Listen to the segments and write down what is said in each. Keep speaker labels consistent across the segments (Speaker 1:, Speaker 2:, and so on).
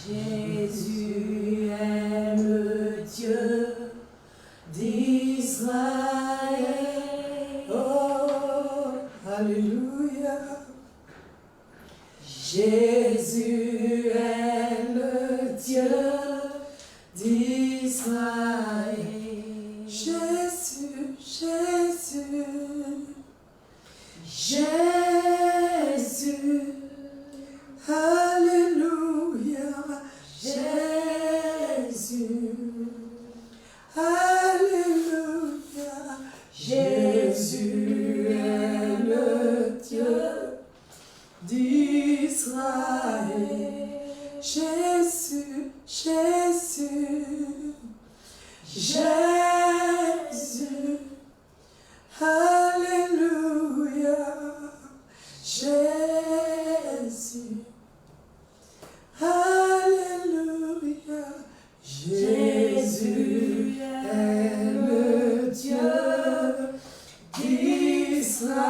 Speaker 1: Jésus est le Dieu d'Israël.
Speaker 2: Oh, alléluia.
Speaker 1: Jésus est le Dieu d'Israël.
Speaker 2: Jésus, Jésus.
Speaker 1: Jésus.
Speaker 2: Alléluia.
Speaker 1: Jésus.
Speaker 2: Alléluia.
Speaker 1: Jésus est le Dieu d'Israël.
Speaker 2: Jésus, Jésus.
Speaker 1: Jésus.
Speaker 2: Alléluia. Jésus. Alléluia.
Speaker 1: Jésus est le Dieu d'Israël.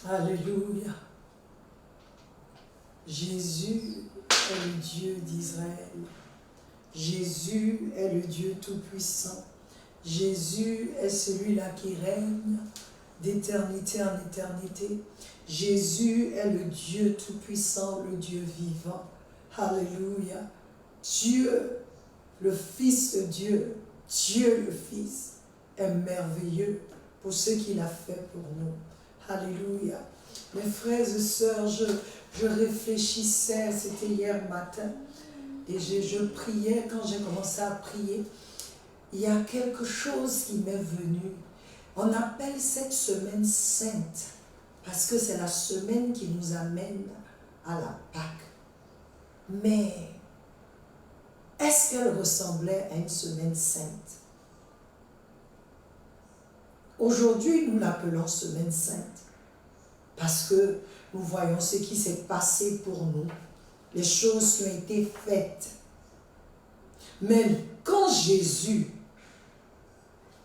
Speaker 2: Alléluia. Jésus est le Dieu d'Israël. Jésus est le Dieu tout-puissant. Jésus est celui-là qui règne d'éternité en éternité. Jésus est le Dieu tout-puissant, le Dieu vivant. Alléluia. Dieu, le Fils de Dieu, Dieu le Fils, est merveilleux pour ce qu'il a fait pour nous. Alléluia. Mes frères et sœurs, je réfléchissais, c'était hier matin, et je priais. Quand j'ai commencé à prier, il y a quelque chose qui m'est venu. On appelle cette semaine sainte, parce que c'est la semaine qui nous amène à la Pâque. Mais, est-ce qu'elle ressemblait à une semaine sainte? Aujourd'hui, nous l'appelons semaine sainte, parce que nous voyons ce qui s'est passé pour nous, les choses qui ont été faites. Mais quand Jésus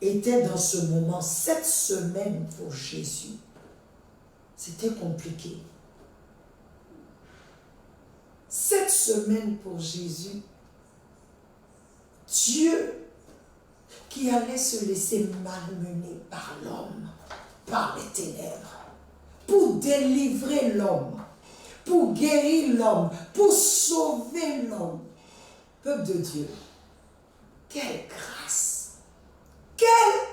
Speaker 2: était dans ce moment, cette semaine pour Jésus, c'était compliqué. Cette semaine pour Jésus, Dieu qui allait se laisser malmener par l'homme, par les ténèbres, pour délivrer l'homme, pour guérir l'homme, pour sauver l'homme. Peuple de Dieu, quelle grâce, quel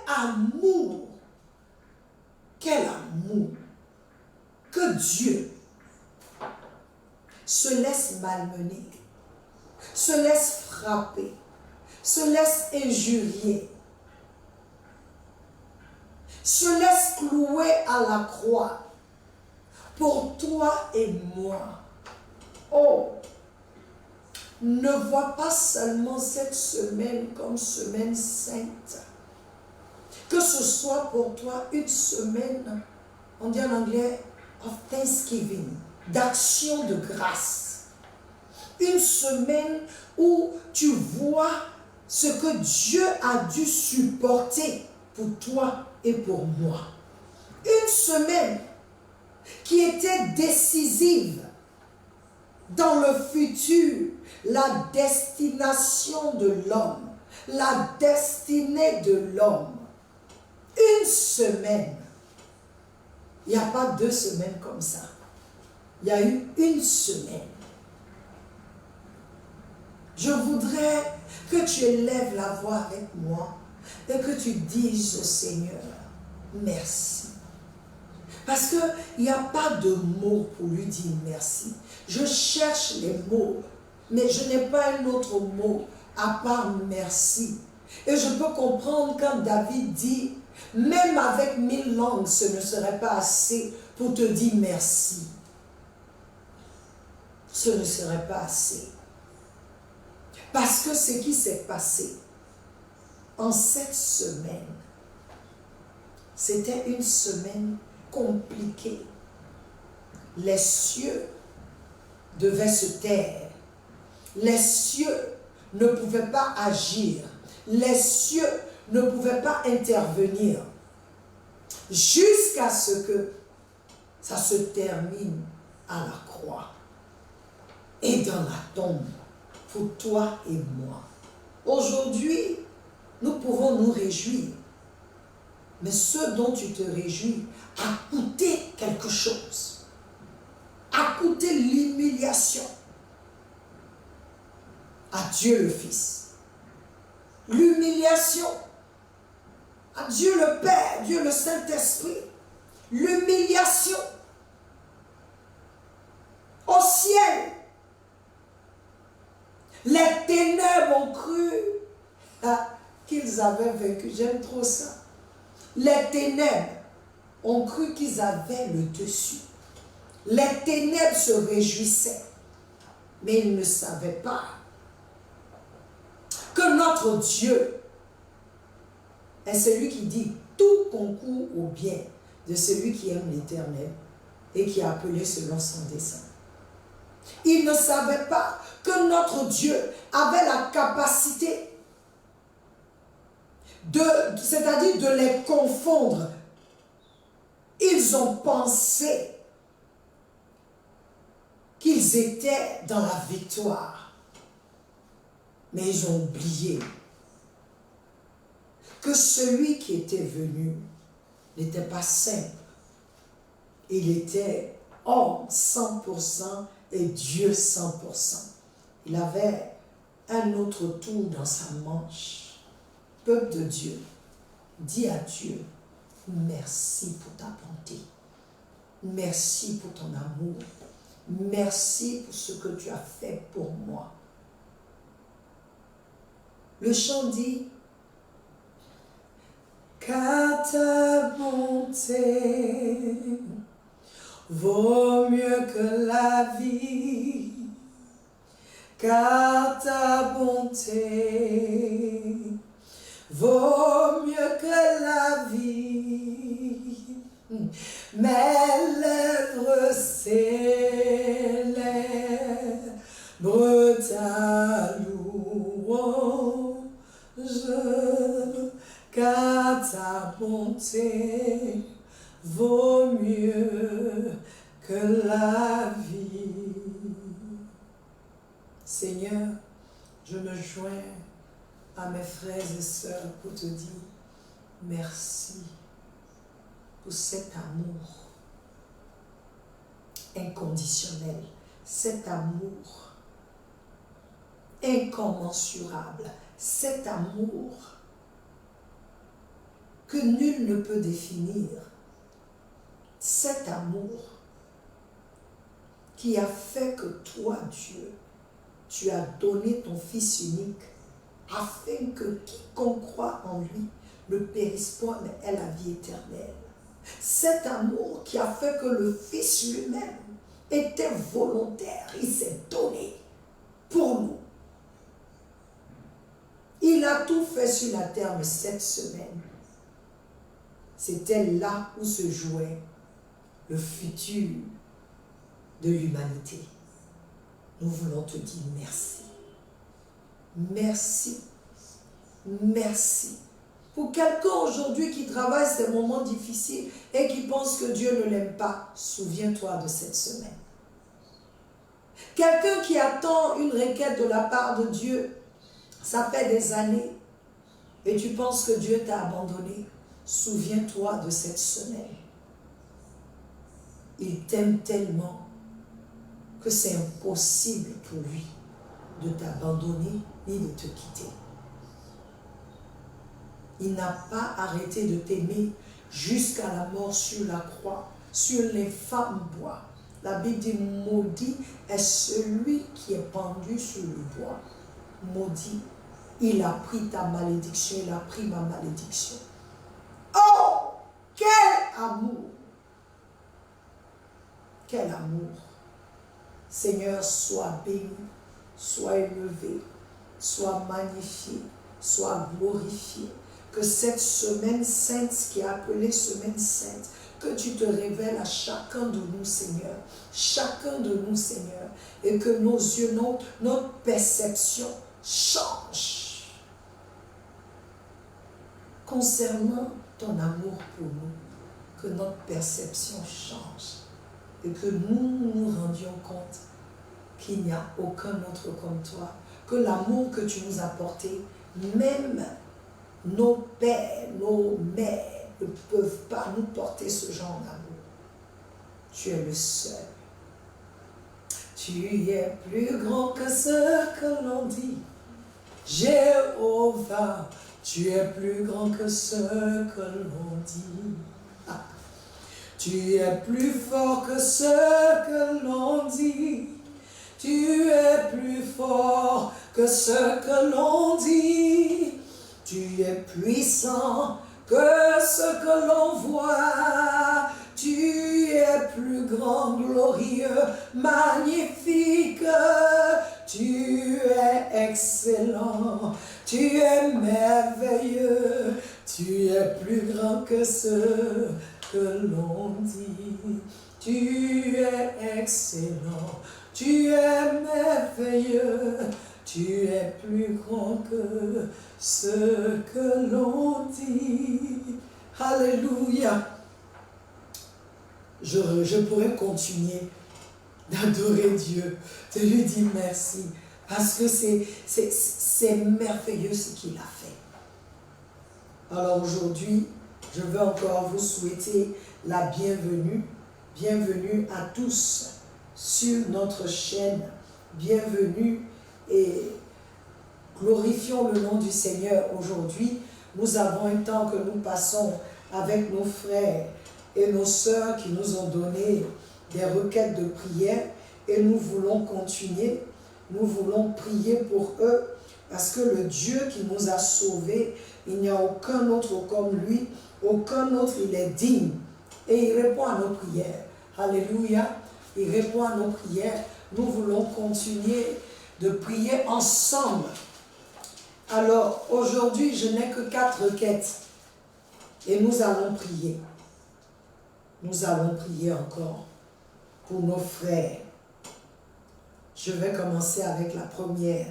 Speaker 2: amour que Dieu se laisse malmener, se laisse frapper, se laisse injurier, se laisse clouer à la croix pour toi et moi. Oh, ne vois pas seulement cette semaine comme semaine sainte. Que ce soit pour toi une semaine, on dit en anglais, of Thanksgiving, d'action de grâce. Une semaine où tu vois ce que Dieu a dû supporter pour toi et pour moi. Une semaine qui était décisive dans le futur, la destination de l'homme, la destinée de l'homme. Une semaine. Il n'y a pas 2 semaines comme ça. Il y a eu une semaine. Je voudrais que tu élèves la voix avec moi et que tu dises au Seigneur, merci. Parce qu'il n'y a pas de mots pour lui dire merci. Je cherche les mots, mais je n'ai pas un autre mot à part merci. Et je peux comprendre quand David dit, même avec 1000 langues, ce ne serait pas assez pour te dire merci. Ce ne serait pas assez. Parce que ce qui s'est passé en cette semaine, c'était une semaine compliquée. Les cieux devaient se taire. Les cieux ne pouvaient pas agir. Les cieux ne pouvaient pas intervenir. Jusqu'à ce que ça se termine à la croix et dans la tombe pour toi et moi. Aujourd'hui, nous pouvons nous réjouir. Mais ce dont tu te réjouis a coûté quelque chose. A coûté l'humiliation à Dieu le Fils. L'humiliation à Dieu le Père, Dieu le Saint-Esprit. L'humiliation au ciel. Les ténèbres ont cru qu'ils avaient vaincu. J'aime trop ça. Les ténèbres ont cru qu'ils avaient le dessus. Les ténèbres se réjouissaient. Mais ils ne savaient pas que notre Dieu est celui qui dit tout concourt au bien de celui qui aime l'Éternel et qui a appelé selon son dessein. Ils ne savaient pas que notre Dieu avait la capacité c'est-à-dire de les confondre. Ils ont pensé qu'ils étaient dans la victoire. Mais ils ont oublié que celui qui était venu n'était pas simple. Il était homme 100% et Dieu 100%. Il avait un autre tour dans sa manche. Peuple de Dieu, dis à Dieu, merci pour ta bonté. Merci pour ton amour. Merci pour ce que tu as fait pour moi. Le chant dit, car ta bonté vaut mieux que la vie, car ta bonté vaut mieux que la vie. Mes lèvres célèbrent ta louange, car ta bonté vaut mieux que la vie. Seigneur, je me joins à mes frères et sœurs pour te dire merci pour cet amour inconditionnel, cet amour incommensurable, cet amour que nul ne peut définir, cet amour qui a fait que toi, Dieu, tu as donné ton Fils unique afin que quiconque croit en lui ne périsse point mais ait la vie éternelle. Cet amour qui a fait que le Fils lui-même était volontaire, il s'est donné pour nous. Il a tout fait sur la terre, mais cette semaine, c'était là où se jouait le futur de l'humanité. Nous voulons te dire merci. Merci. Merci. Pour quelqu'un aujourd'hui qui travaille ces moments difficiles et qui pense que Dieu ne l'aime pas, souviens-toi de cette semaine. Quelqu'un qui attend une requête de la part de Dieu, ça fait des années, et tu penses que Dieu t'a abandonné, souviens-toi de cette semaine. Il t'aime tellement que c'est impossible pour lui de t'abandonner ni de te quitter. Il n'a pas arrêté de t'aimer jusqu'à la mort sur la croix, sur l'infâme bois. La Bible dit, maudit est celui qui est pendu sur le bois. Maudit, il a pris ta malédiction, il a pris ma malédiction. Oh, quel amour! Quel amour! Seigneur, sois béni, sois élevé, soit magnifié, soit glorifié. Que cette semaine sainte qui est appelée semaine sainte, que tu te révèles à chacun de nous, Seigneur. Chacun de nous, Seigneur. Et que nos yeux, notre perception change concernant ton amour pour nous. Que notre perception change. Et que nous nous rendions compte qu'il n'y a aucun autre comme toi. Que l'amour que tu nous as porté, même nos pères, nos mères ne peuvent pas nous porter ce genre d'amour. Tu es le seul. Tu es plus grand que ce que l'on dit. Jéhovah, tu es plus grand que ce que l'on dit. Ah. Tu es plus fort que ce que l'on dit. Tu es plus fort que ce que l'on dit. Tu es puissant que ce que l'on voit. Tu es plus grand, glorieux, magnifique. Tu es excellent. Tu es merveilleux. Tu es plus grand que ce que l'on dit. Tu es excellent. Tu es merveilleux. Tu es plus grand que ce que l'on dit. Alléluia. Je pourrais continuer d'adorer Dieu, de lui dire merci, parce que c'est merveilleux ce qu'il a fait. Alors aujourd'hui, je veux encore vous souhaiter la bienvenue. Bienvenue à tous sur notre chaîne. Bienvenue et glorifions le nom du Seigneur. Aujourd'hui, nous avons un temps que nous passons avec nos frères et nos sœurs qui nous ont donné des requêtes de prière et nous voulons continuer. Nous voulons prier pour eux parce que le Dieu qui nous a sauvés, il n'y a aucun autre comme lui, aucun autre, il est digne et il répond à nos prières. Alléluia, il répond à nos prières. Nous voulons continuer de prier ensemble. Alors aujourd'hui, je n'ai que 4 requêtes et nous allons prier. Nous allons prier encore pour nos frères. Je vais commencer avec la première.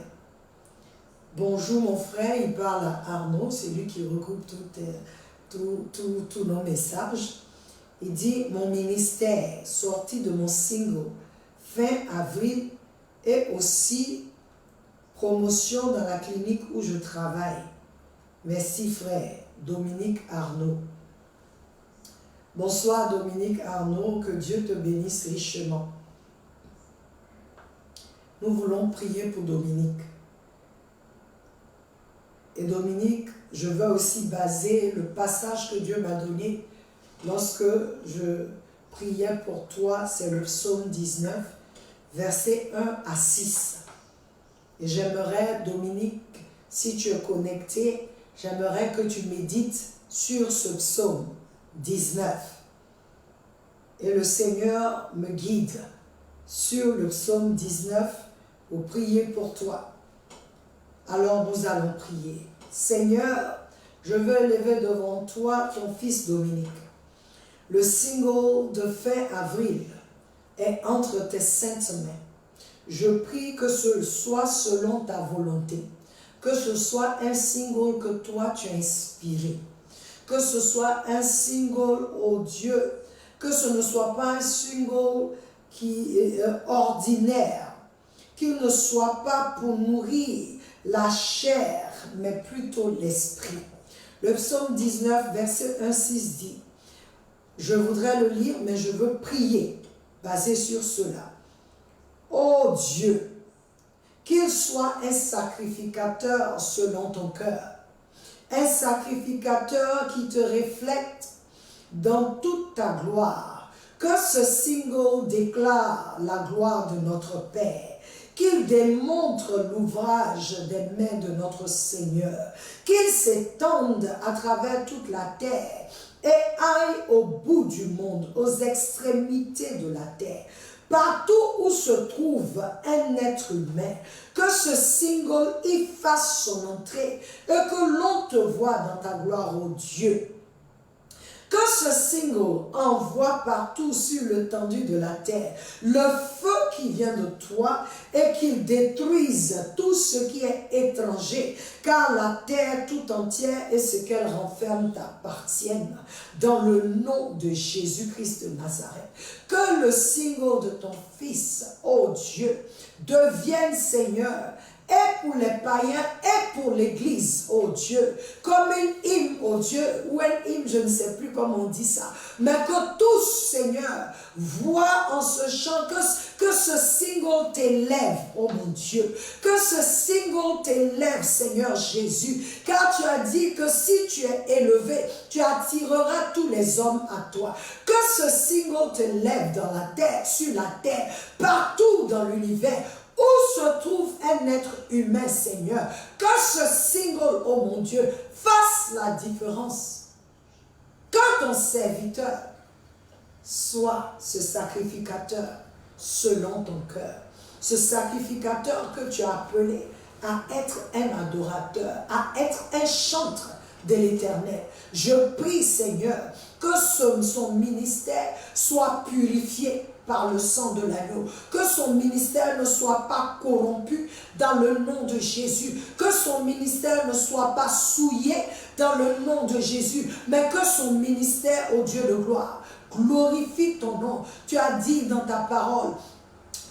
Speaker 2: Bonjour mon frère, il parle à Arnaud, c'est lui qui regroupe tous nos messages. Il dit, mon ministère, sorti de mon single fin avril et aussi promotion dans la clinique où je travaille. Merci frère, Dominique Arnaud. Bonsoir Dominique Arnaud, que Dieu te bénisse richement. Nous voulons prier pour Dominique. Et Dominique, je veux aussi baser le passage que Dieu m'a donné lorsque je priais pour toi, c'est le psaume 19, versets 1 à 6. Et j'aimerais, Dominique, si tu es connecté, j'aimerais que tu médites sur ce psaume 19. Et le Seigneur me guide sur le psaume 19 pour prier pour toi. Alors nous allons prier. Seigneur, je veux élever devant toi ton fils Dominique. Le single de fin avril est entre tes saintes mains. Je prie que ce soit selon ta volonté, que ce soit un single que toi tu as inspiré, que ce soit un single, oh Dieu, que ce ne soit pas un single qui est ordinaire, qu'il ne soit pas pour nourrir la chair, mais plutôt l'esprit. Le psaume 19, verset 1-6 dit, je voudrais le lire, mais je veux prier, basé sur cela. Ô Dieu, qu'il soit un sacrificateur selon ton cœur, un sacrificateur qui te reflète dans toute ta gloire. Que ce single déclare la gloire de notre Père, qu'il démontre l'ouvrage des mains de notre Seigneur, qu'il s'étende à travers toute la terre et aille au bout du monde, aux extrémités de la terre. partout où se trouve un être humain, que ce single y fasse son entrée et que l'on te voit dans ta gloire, ô Dieu. Que ce single envoie partout sur l'étendue de la terre le feu qui vient de toi et qu'il détruise tout ce qui est étranger, car la terre tout entière et ce qu'elle renferme t'appartiennent. Dans le nom de Jésus-Christ de Nazareth, que le single de ton Fils, ô Dieu, devienne, Seigneur, et pour les païens et pour l'Église, oh Dieu, comme une hymne, oh Dieu, ou un hymne, je ne sais plus comment on dit ça, mais que tous, Seigneur, voient en ce chant que ce single t'élève, oh mon Dieu, que ce single t'élève, Seigneur Jésus, car tu as dit que si tu es élevé, tu attireras tous les hommes à toi. Que ce single t'élève dans la terre, sur la terre, partout dans l'univers, où se trouve un être humain, Seigneur, que ce single, oh mon Dieu, fasse la différence. Que ton serviteur soit ce sacrificateur selon ton cœur. Ce sacrificateur que tu as appelé à être un adorateur, à être un chantre de l'Éternel. Je prie, Seigneur, que son ministère soit purifié par le sang de l'agneau, que son ministère ne soit pas corrompu dans le nom de Jésus, que son ministère ne soit pas souillé dans le nom de Jésus, mais que son ministère, ô Dieu de gloire, glorifie ton nom. Tu as dit dans ta parole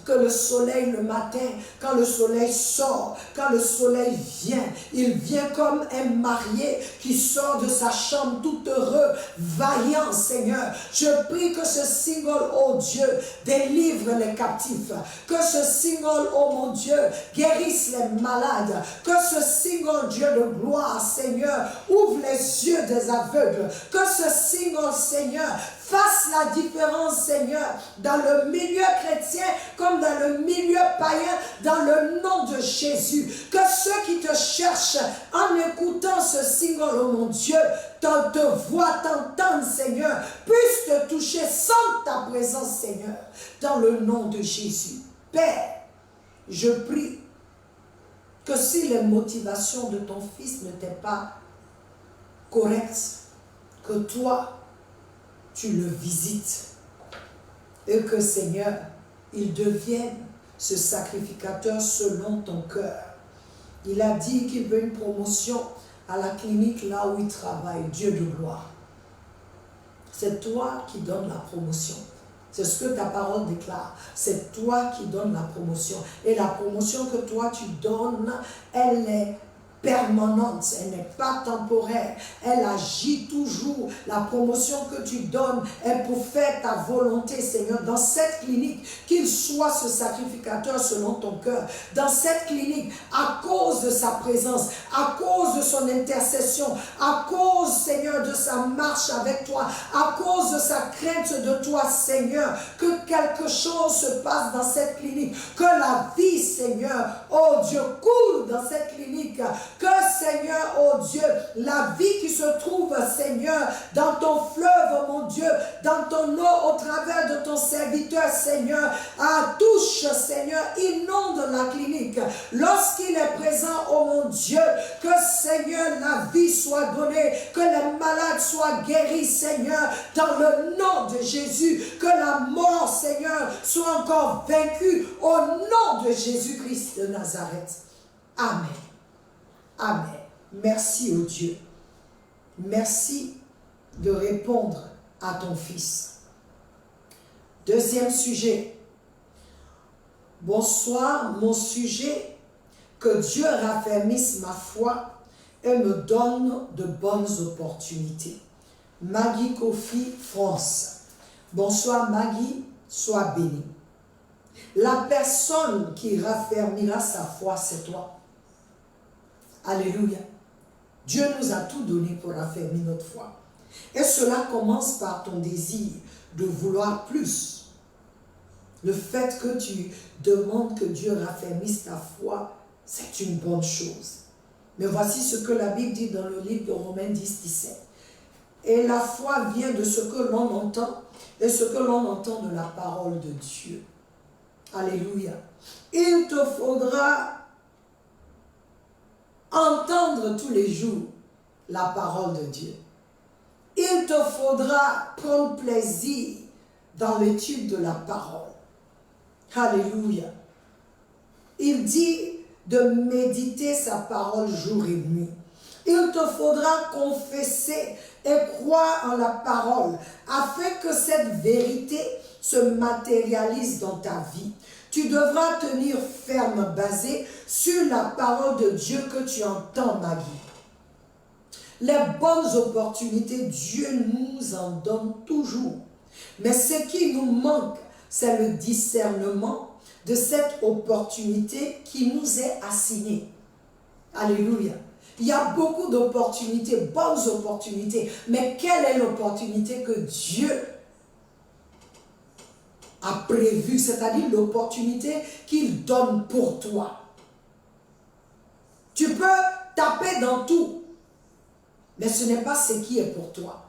Speaker 2: que le soleil le matin, quand le soleil sort, quand le soleil vient, il vient comme un marié qui sort de sa chambre tout heureux, vaillant, Seigneur. Je prie que ce single, oh Dieu, délivre les captifs, que ce single, oh mon Dieu, guérisse les malades, que ce single, Dieu de gloire, Seigneur, ouvre les yeux des aveugles, que ce single, Seigneur, fasse la différence, Seigneur, dans le milieu chrétien comme dans le milieu païen, dans le nom de Jésus. Que ceux qui te cherchent en écoutant ce single, oh mon Dieu, te voient, t'entendent, Seigneur, puissent te toucher sans ta présence, Seigneur, dans le nom de Jésus. Père, je prie que si les motivations de ton Fils n'étaient pas correctes, que toi, tu le visites et que, Seigneur, il devienne ce sacrificateur selon ton cœur. Il a dit qu'il veut une promotion à la clinique là où il travaille. Dieu de gloire. C'est toi qui donnes la promotion. C'est ce que ta parole déclare. C'est toi qui donnes la promotion. Et la promotion que toi tu donnes, elle est permanente, elle n'est pas temporaire, elle agit toujours. La promotion que tu donnes est pour faire ta volonté, Seigneur, dans cette clinique, qu'il soit ce sacrificateur selon ton cœur, dans cette clinique, à cause de sa présence, à cause de son intercession, à cause, Seigneur, de sa marche avec toi, à cause de sa crainte de toi, Seigneur, que quelque chose se passe dans cette clinique, que la vie, Seigneur, oh Dieu, coule dans cette clinique, que, Seigneur, oh Dieu, la vie qui se trouve, Seigneur, dans ton fleuve, mon Dieu, dans ton eau, au travers de ton serviteur, Seigneur, touche, Seigneur, inonde la clinique. Lorsqu'il est présent, oh mon Dieu, que, Seigneur, la vie soit donnée, que les malades soient guéris, Seigneur, dans le nom de Jésus, que la mort, Seigneur, soit encore vaincue au nom de Jésus-Christ de Nazareth. Amen. Amen. Merci, ô Dieu. Merci de répondre à ton Fils. Deuxième sujet. Bonsoir, mon sujet, que Dieu raffermisse ma foi et me donne de bonnes opportunités. Maggie Kofi, France. Bonsoir Maggie, sois bénie. La personne qui raffermira sa foi, c'est toi. Alléluia. Dieu nous a tout donné pour raffermir notre foi. Et cela commence par ton désir de vouloir plus. Le fait que tu demandes que Dieu raffermisse ta foi, c'est une bonne chose. Mais voici ce que la Bible dit dans le livre de Romains 10, 17. Et la foi vient de ce que l'on entend, et ce que l'on entend de la parole de Dieu. Alléluia. Il te faudra entendre tous les jours la parole de Dieu. Il te faudra prendre plaisir dans l'étude de la parole. Alléluia. Il dit de méditer sa parole jour et nuit. Il te faudra confesser et croire en la parole afin que cette vérité se matérialise dans ta vie. Tu devras tenir ferme, basé sur la parole de Dieu que tu entends, ma vie. Les bonnes opportunités, Dieu nous en donne toujours. Mais ce qui nous manque, c'est le discernement de cette opportunité qui nous est assignée. Alléluia. Il y a beaucoup d'opportunités, bonnes opportunités. Mais quelle est l'opportunité que Dieu a prévue, c'est-à-dire l'opportunité qu'il donne pour toi? Tu peux taper dans tout, mais ce n'est pas ce qui est pour toi.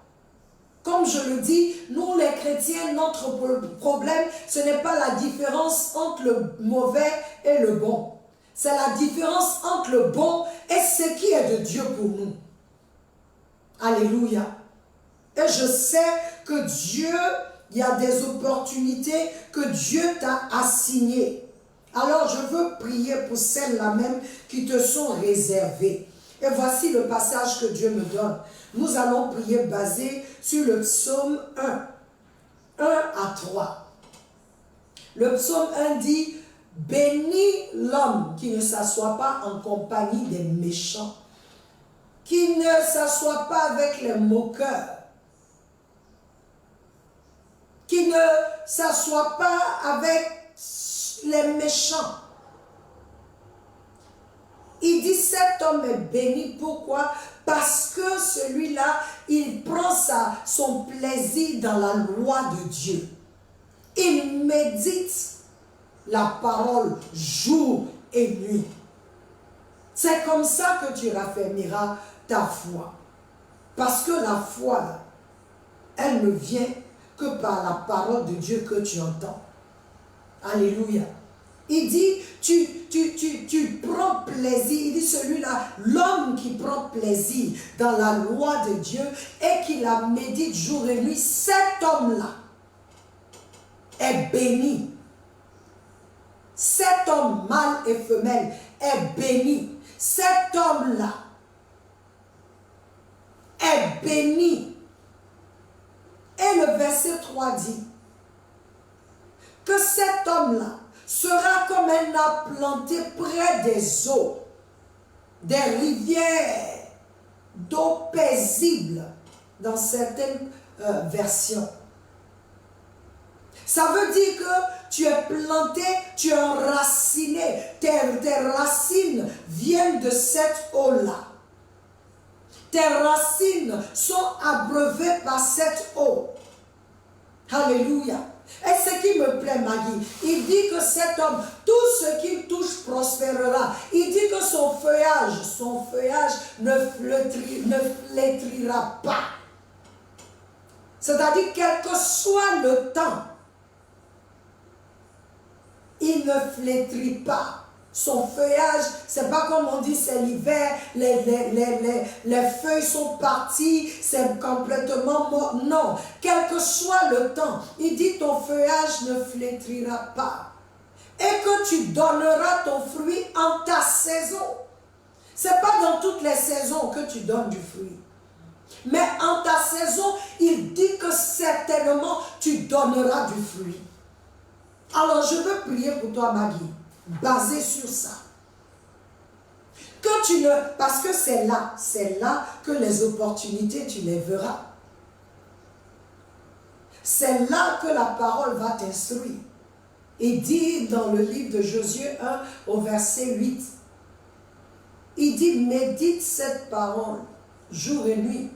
Speaker 2: Comme je le dis, nous les chrétiens, notre problème, ce n'est pas la différence entre le mauvais et le bon. C'est la différence entre le bon et ce qui est de Dieu pour nous. Alléluia. Et je sais que Dieu, il y a des opportunités que Dieu t'a assignées. Alors je veux prier pour celles-là même qui te sont réservées. Et voici le passage que Dieu me donne. Nous allons prier basé sur le psaume 1 à 3. Le psaume 1 dit: bénis l'homme qui ne s'assoit pas en compagnie des méchants, qui ne s'assoit pas avec les moqueurs, qui ne s'assoit pas avec les méchants. Il dit cet homme est béni. Pourquoi? Parce que celui-là, il prend son plaisir dans la loi de Dieu. Il médite la parole jour et nuit. C'est comme ça que tu raffermiras ta foi. Parce que la foi, elle ne vient que par la parole de Dieu que tu entends. Alléluia. Il dit, tu prends plaisir. Il dit celui-là, l'homme qui prend plaisir dans la loi de Dieu et qui la médite jour et nuit, cet homme-là est béni. Cet homme, mâle et femelle, est béni. Cet homme-là est béni. Et le verset 3 dit que cet homme-là sera comme un arbre planté près des eaux, des rivières d'eau paisible dans certaines versions. Ça veut dire que tu es planté, tu es enraciné, tes racines viennent de cette eau-là. Tes racines sont abreuvées par cette eau. Alléluia. Et ce qui me plaît, Maggie, il dit que cet homme, tout ce qu'il touche prospérera. Il dit que son feuillage ne flétrira pas. C'est-à-dire, quel que soit le temps, il ne flétrit pas. Son feuillage, c'est pas comme on dit, c'est l'hiver, les feuilles sont parties, c'est complètement mort. Non, quel que soit le temps, il dit ton feuillage ne flétrira pas. Et que tu donneras ton fruit en ta saison. C'est pas dans toutes les saisons que tu donnes du fruit. Mais en ta saison, il dit que certainement tu donneras du fruit. Alors je veux prier pour toi, Maggie, basé sur ça. Que tu ne, parce que c'est là que les opportunités, tu les verras. C'est là que la parole va t'instruire. Il dit dans le livre de Josué 1 au verset 8, il dit, médite cette parole jour et nuit.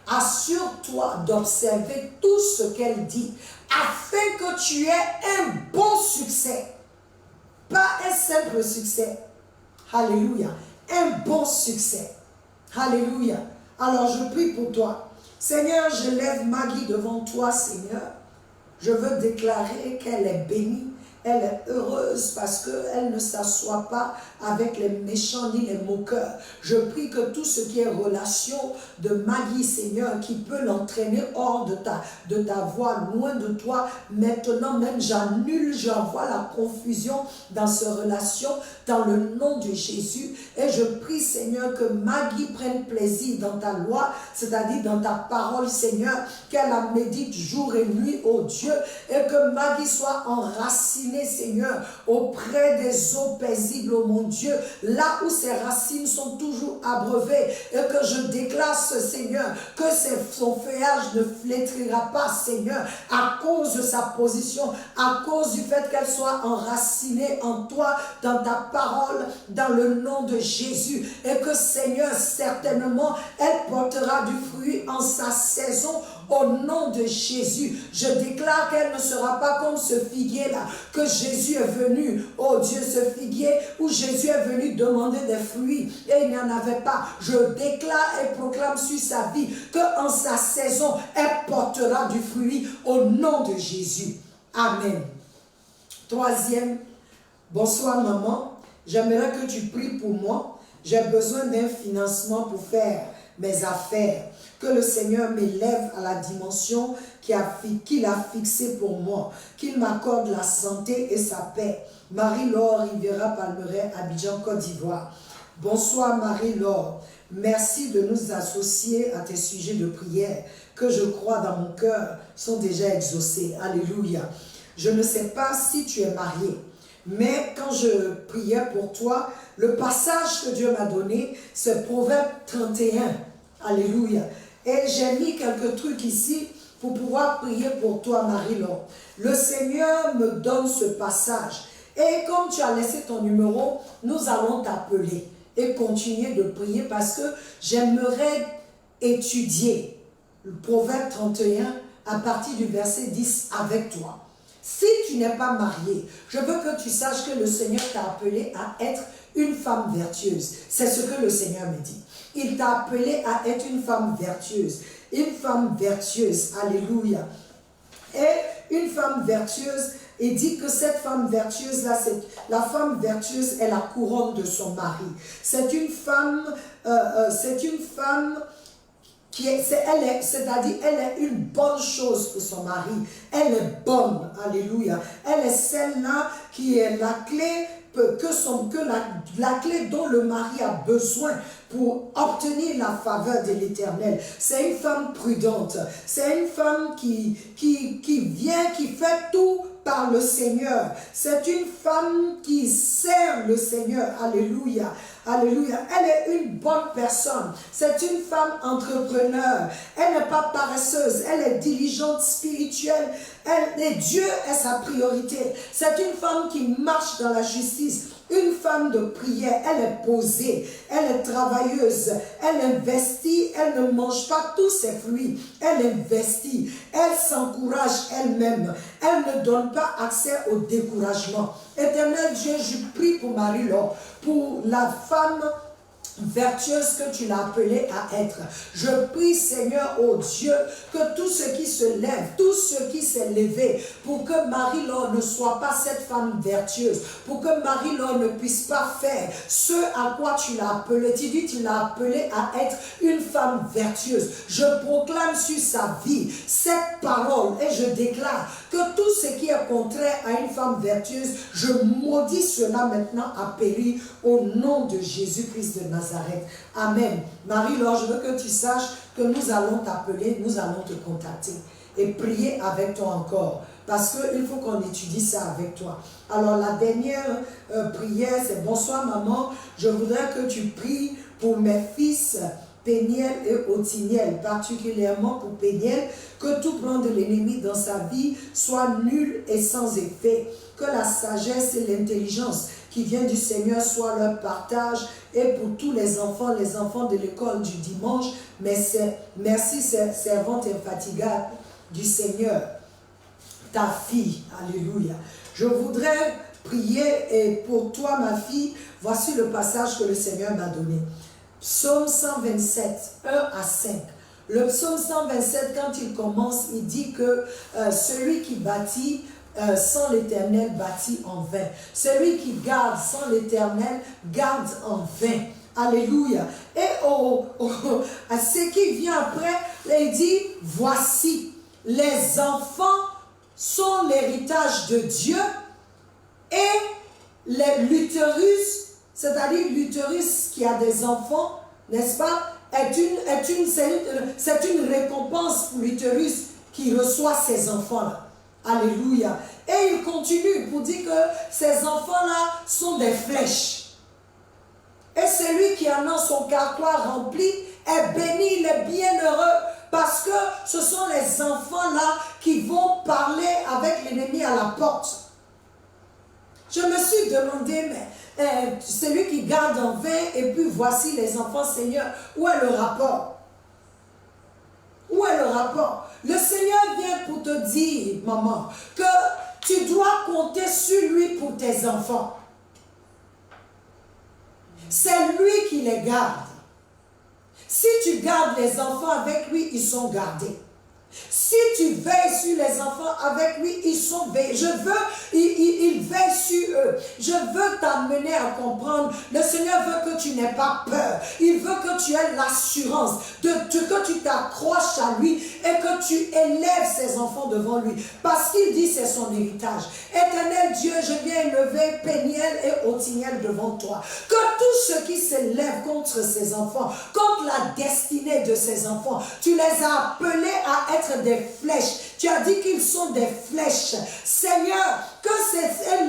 Speaker 2: Assure-toi d'observer tout ce qu'elle dit, afin que tu aies un bon succès. Pas un simple succès. Alléluia. Un bon succès. Alléluia. Alors je prie pour toi. Seigneur, je lève Maggie devant toi, Seigneur. Je veux déclarer qu'elle est bénie, Elle est heureuse parce qu'elle ne s'assoit pas avec les méchants ni les moqueurs. Je prie que tout ce qui est relation de Maggie, Seigneur, qui peut l'entraîner hors de ta voie, loin de toi, maintenant même j'annule, j'envoie la confusion dans ces relations, dans le nom de Jésus. Et je prie, Seigneur, que Maggie prenne plaisir dans ta loi, c'est-à-dire dans ta parole, Seigneur, qu'elle la médite jour et nuit, oh Dieu, et que Maggie soit enracinée, Seigneur, auprès des eaux paisibles, oh mon Dieu, là où ses racines sont toujours abreuvées, et que je déclare, Seigneur, que son feuillage ne flétrira pas, Seigneur, à cause de sa position, à cause du fait qu'elle soit enracinée en toi, dans ta parole, dans le nom de Jésus, et que, Seigneur, certainement, elle portera du fruit en sa saison, au nom de Jésus. Je déclare qu'elle ne sera pas comme ce figuier-là, que Jésus est venu, oh Dieu, ce figuier où Jésus est venu demander des fruits et il n'y en avait pas. Je déclare et proclame sur sa vie qu'en sa saison, elle portera du fruit au nom de Jésus. Amen. Troisième, bonsoir maman, j'aimerais que tu pries pour moi. J'ai besoin d'un financement pour faire mes affaires. Que le Seigneur m'élève à la dimension qu'il a fixée pour moi. Qu'il m'accorde la santé et sa paix. Marie-Laure Rivera Palmeret, Abidjan, Côte d'Ivoire. Bonsoir Marie-Laure. Merci de nous associer à tes sujets de prière que je crois dans mon cœur sont déjà exaucés. Alléluia. Je ne sais pas si tu es marié, mais quand je priais pour toi, le passage que Dieu m'a donné, c'est Proverbe 31. Alléluia. Et j'ai mis quelques trucs ici pour pouvoir prier pour toi, Marie-Laure. Le Seigneur me donne ce passage. Et comme tu as laissé ton numéro, nous allons t'appeler et continuer de prier parce que j'aimerais étudier le Proverbe 31 à partir du verset 10 avec toi. Si tu n'es pas marié, je veux que tu saches que le Seigneur t'a appelé à être une femme vertueuse. C'est ce que le Seigneur me dit. Il t'a appelé à être une femme vertueuse. Une femme vertueuse. Alléluia. Et une femme vertueuse, il dit que cette femme vertueuse-là, la femme vertueuse est la couronne de son mari. C'est une femme c'est-à-dire elle est une bonne chose pour son mari. Elle est bonne, alléluia. Elle est celle-là qui est la clé la clé dont le mari a besoin pour obtenir la faveur de l'Éternel. C'est une femme prudente. C'est une femme qui fait tout par le Seigneur. C'est une femme qui sert le Seigneur. Alléluia. Alléluia. Elle est une bonne personne. C'est une femme entrepreneur. Elle n'est pas paresseuse. Elle est diligente, spirituelle. Et Dieu est sa priorité. C'est une femme qui marche dans la justice. Une femme de prière, elle est posée, elle est travailleuse, elle investit, elle ne mange pas tous ses fruits, elle investit, elle s'encourage elle-même, elle ne donne pas accès au découragement. Éternel Dieu, je prie pour Marie-Laure, pour la femme vertueuse que tu l'as appelée à être. Je prie, Seigneur, oh Dieu, que tout ce qui se lève, tout ce qui s'est levé, pour que Marie-Laure ne soit pas cette femme vertueuse, pour que Marie-Laure ne puisse pas faire ce à quoi tu l'as appelée. Tu dis, tu l'as appelée à être une femme vertueuse. Je proclame sur sa vie cette parole et je déclare que tout ce qui est contraire à une femme vertueuse, je maudis cela maintenant à périr au nom de Jésus-Christ de Nazareth. Amen. Marie-Laure, je veux que tu saches que nous allons t'appeler, nous allons te contacter et prier avec toi encore. Parce qu'il faut qu'on étudie ça avec toi. Alors la dernière prière, c'est bonsoir maman, je voudrais que tu pries pour mes fils Péniel et Otiniel, particulièrement pour Péniel, que tout plan de l'ennemi dans sa vie soit nul et sans effet, que la sagesse et l'intelligence qui vient du Seigneur soit leur partage, et pour tous les enfants de l'école du dimanche, merci servante infatigable du Seigneur, ta fille, alléluia. Je voudrais prier et pour toi ma fille, voici le passage que le Seigneur m'a donné. Psaume 127, 1 à 5. Le psaume 127, quand il commence, il dit que celui qui bâtit sans l'Éternel bâtit en vain. Celui qui garde sans l'Éternel garde en vain. Alléluia. Et à ce qui vient après, il dit, voici, les enfants sont l'héritage de Dieu et l'utérus, c'est-à-dire l'utérus qui a des enfants, n'est-ce pas, c'est une récompense pour l'utérus qui reçoit ces enfants-là. Alléluia. Et il continue pour dire que ces enfants-là sont des flèches. Et celui qui en a son carquois rempli est béni, il est bienheureux, parce que ce sont les enfants-là qui vont parler avec l'ennemi à la porte. Je me suis demandé, mais celui qui garde en vain, et puis voici les enfants, Seigneur, où est le rapport? Où est le rapport? Le Seigneur vient pour te dire, maman, que tu dois compter sur lui pour tes enfants. C'est lui qui les garde. Si tu gardes les enfants avec lui, ils sont gardés. Si tu veilles sur les enfants avec lui, ils sont veillés. Il veille sur eux. Je veux t'amener à comprendre. Le Seigneur veut que tu n'aies pas peur. Il veut que tu aies l'assurance que tu t'accroches à lui et que tu élèves ses enfants devant lui. Parce qu'il dit c'est son héritage. Éternel Dieu, je viens élever Péniel et Othniel devant toi. Que tout ce qui s'élève contre ses enfants, contre la destinée de ses enfants, tu les as appelés à être des flèches. Tu as dit qu'ils sont des flèches. Seigneur, que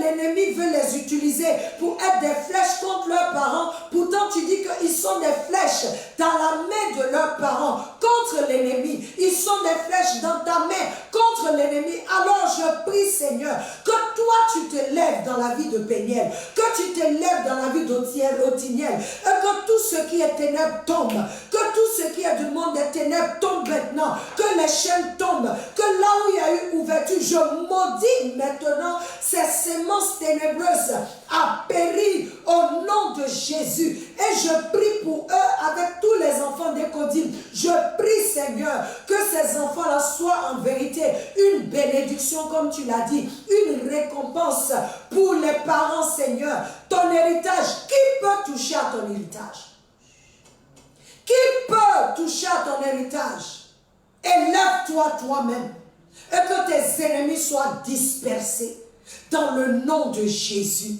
Speaker 2: l'ennemi veut les utiliser pour être des flèches contre leurs parents. Pourtant, tu dis qu'ils sont des flèches dans la main de leurs parents contre l'ennemi. Ils sont des flèches dans ta main contre l'ennemi. Alors, je prie, Seigneur, que toi, tu te lèves dans la vie de Péniel, que tu te lèves dans la vie d'Othniel, et que tout ce qui est ténèbres tombe, que tout ce qui est du monde des ténèbres tombe maintenant, que les chaînes tombent, que là où il y a eu ouverture, je maudis maintenant ces semences ténébreuses à périr au nom de Jésus. Et je prie pour eux avec tous les enfants d'Écodim. Je prie, Seigneur, que ces enfants-là soient en vérité une bénédiction, comme tu l'as dit, une récompense pour les parents, Seigneur. Ton héritage, qui peut toucher à ton héritage? Qui peut toucher à ton héritage? Élève-toi toi-même et que tes ennemis soient dispersés dans le nom de Jésus.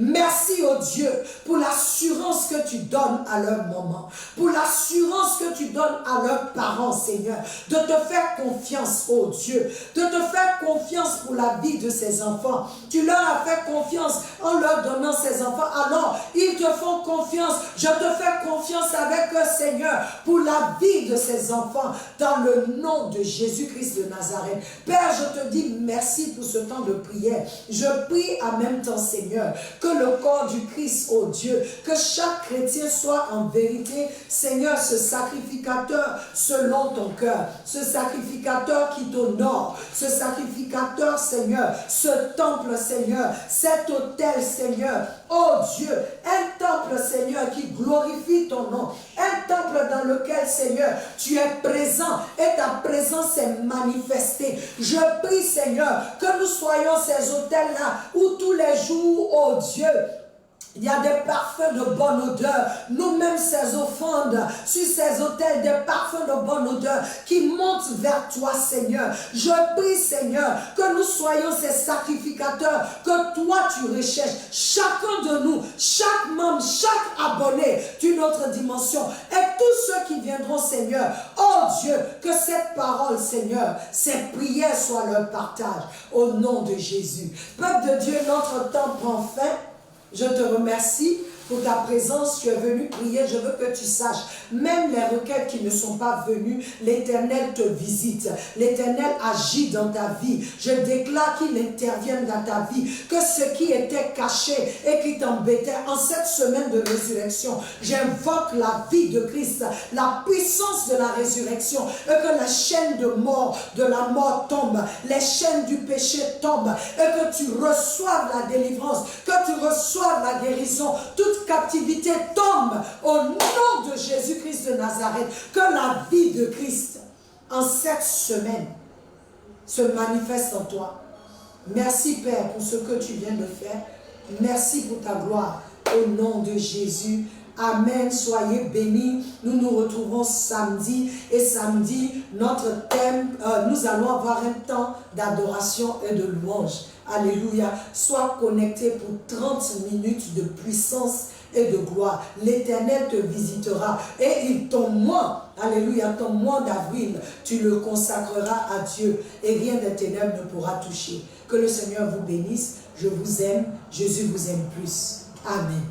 Speaker 2: Merci, oh Dieu, pour l'assurance que tu donnes à leur maman, pour l'assurance que tu donnes à leurs parents, Seigneur, de te faire confiance, oh Dieu, de te faire confiance pour la vie de ces enfants. Tu leur as fait confiance en leur donnant ces enfants, alors ils te font confiance. Je te fais confiance avec eux, Seigneur, pour la vie de ces enfants, dans le nom de Jésus-Christ de Nazareth. Père, je te dis merci pour ce temps de prière. Je prie en même temps, Seigneur, que le corps du Christ, oh Dieu, que chaque chrétien soit en vérité, Seigneur, ce sacrificateur selon ton cœur, ce sacrificateur qui t'honore, ce sacrificateur, Seigneur, ce temple, Seigneur, cet autel, Seigneur, oh Dieu, un temple, Seigneur, qui glorifie ton nom, un temple dans lequel, Seigneur, tu es présent et ta présence est manifestée. Je prie, Seigneur, que nous soyons ces autels-là où tous les jours, oh Dieu, il y a des parfums de bonne odeur. Nous-mêmes, ces offrandes, sur ces autels, des parfums de bonne odeur qui montent vers toi, Seigneur. Je prie, Seigneur, que nous soyons ces sacrificateurs, que toi, tu recherches chacun de nous, chaque membre, chaque abonné d'une autre dimension. Et tous ceux qui viendront, Seigneur, oh Dieu, que cette parole, Seigneur, ces prières soient leur partage. Au nom de Jésus. Peuple de Dieu, notre temps prend fin. Je te remercie pour ta présence. Tu es venu prier. Je veux que tu saches, même les requêtes qui ne sont pas venues, l'Éternel te visite. L'Éternel agit dans ta vie. Je déclare qu'il intervienne dans ta vie. Que ce qui était caché et qui t'embêtait en cette semaine de résurrection, j'invoque la vie de Christ, la puissance de la résurrection, et que la chaîne de la mort tombe, les chaînes du péché tombent, et que tu reçoives la délivrance, que tu reçoives la guérison, toute captivité tombe au nom de Jésus-Christ de Nazareth. Que la vie de Christ en cette semaine se manifeste en toi. Merci Père pour ce que tu viens de faire. Merci pour ta gloire. Au nom de Jésus. Amen. Soyez bénis. Nous nous retrouvons samedi. Et samedi, notre thème, nous allons avoir un temps d'adoration et de louange. Alléluia. Sois connecté pour 30 minutes de puissance et de gloire. L'Éternel te visitera. Et ton mois, alléluia, ton mois d'avril, tu le consacreras à Dieu. Et rien des ténèbres ne pourra toucher. Que le Seigneur vous bénisse. Je vous aime. Jésus vous aime plus. Amen.